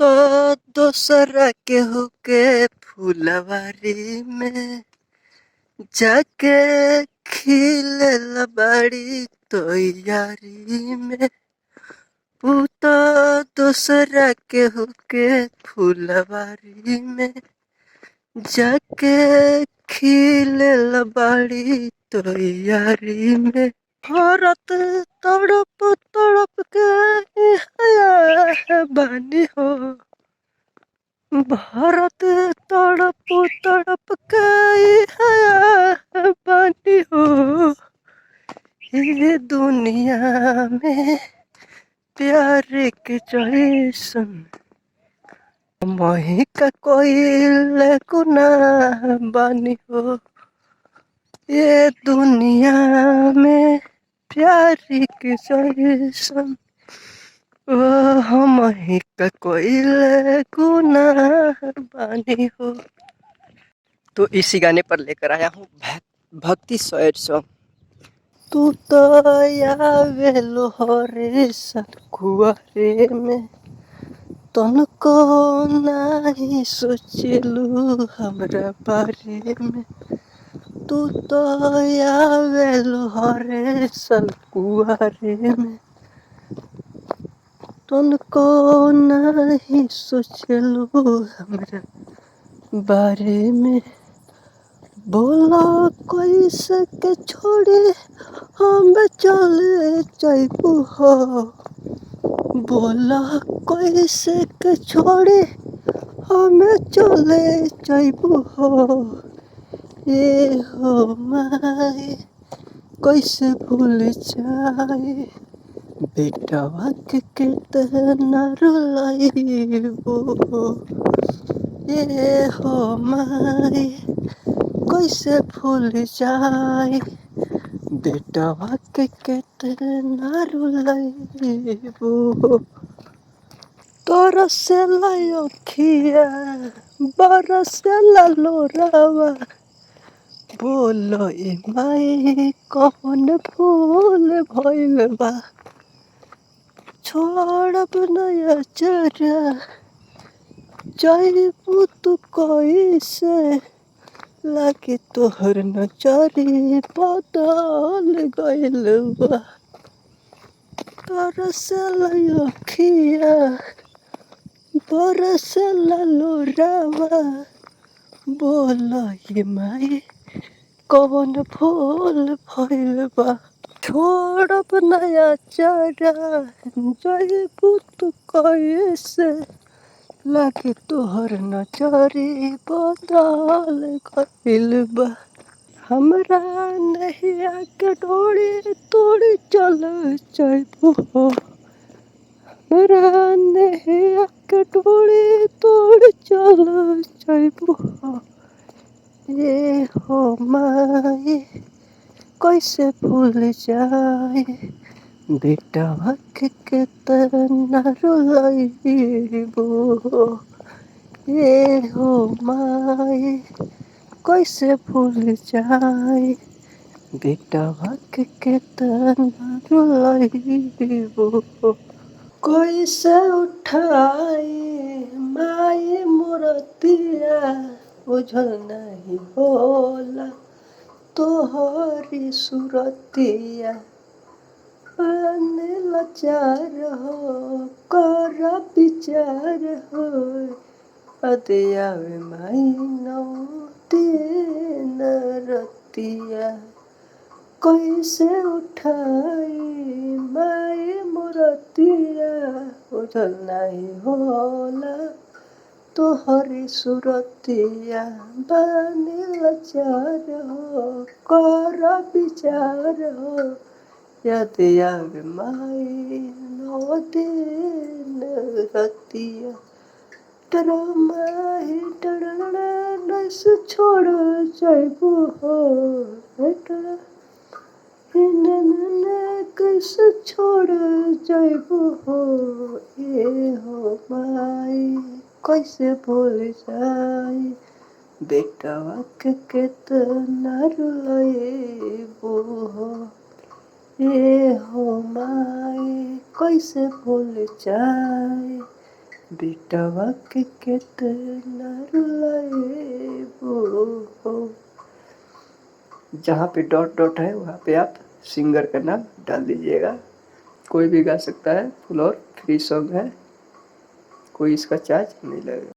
तो दोसरा केहू के फुलवारी में जाके खिलेला बाड़ी तैयारी में। पूता दोसरा केहू के फुलवारी में जाके खिलेला बाड़ी तैयारी में। भारत तड़प तड़प के हया है बानी हो। भारत तड़प तड़प के हया है बानी हो। ये दुनिया में प्यार के जैसन मही का कोई गुना बानी हो। ये दुनिया में प्यार के जैसन हम ही का कोई गुना बानी हो। तो इसी गाने पर लेकर आया हूँ भक्ति सैड सॉन्ग। तू तो आवेलो हरे सतकुआरे में तनको नहीं सोचलू हमरा बारे में। तू तो आवेलो हरे सतकुआरे में तनको नहीं सोचलू हमरा बारे में। बोला कैसे के छोड़े हम चले जाइबू हो। बोला कैसे के छोड़े हम चले जाइबू हो। ये हो माए कैसे भूल जाए बेटवा के कितना रुलाइबू हो। ये हो माए कैसे भूल जाए बेटवा के कितना रुलाइबू हो। तरसेला अखिया बरसेला लोरावा बोलो ए माई कौन भूल भइल बा। छोड़ब नया चरा जाइबू तू कैसे लागे तोहर नजरी बदल गइल बा। तरसेला अखिया बरसेला लोरावा बोलो ये माई कौन भूल भइल बा। छोड़ब नया चरा जाइबू तू कैसे लागे तोहर नजरी बदल गइल बा। हमरा नहिया के डोरी तोड़ी चल जाइबू हो। हमरा नहिया के डोरी तोड़ी चल जाइबू हो। ये हो माई कैसे भूल जाए बेटवा के कितना रुलाइबू हो। ये हो माई कैसे भूल जाए बेटवा के कितना रुलाइबू हो। कैसे उठाई माई मूर्तिया बुझल नहीं होला तोहरी सुरतिया। पाने लाचार हो कर विचार हो अदयावे माई नौ दिन रतिया। कैसे उठाई माई मूर्तिया बुझल नहीं होला तोहरी सुरतिया। बानी लाचार हो कर विचार हो याद आवे माई नौ दिन रतिया। माई डरना नैसे छोड़ जाइबू हो। बेटा कैसे छोड़ जाइबू हो। ये हो माई कैसे भूल जाए बेटवा के कितना रुलाइबू हो। ये हो माई कैसे भूल जाए बेटवा के कितना रुलाए वो। जहाँ पे डॉट डॉट है वहाँ पे आप सिंगर का नाम डाल दीजिएगा। कोई भी गा सकता है, फुल और फ्री सॉन्ग है, कोई इसका चार्ज नहीं लगेगा।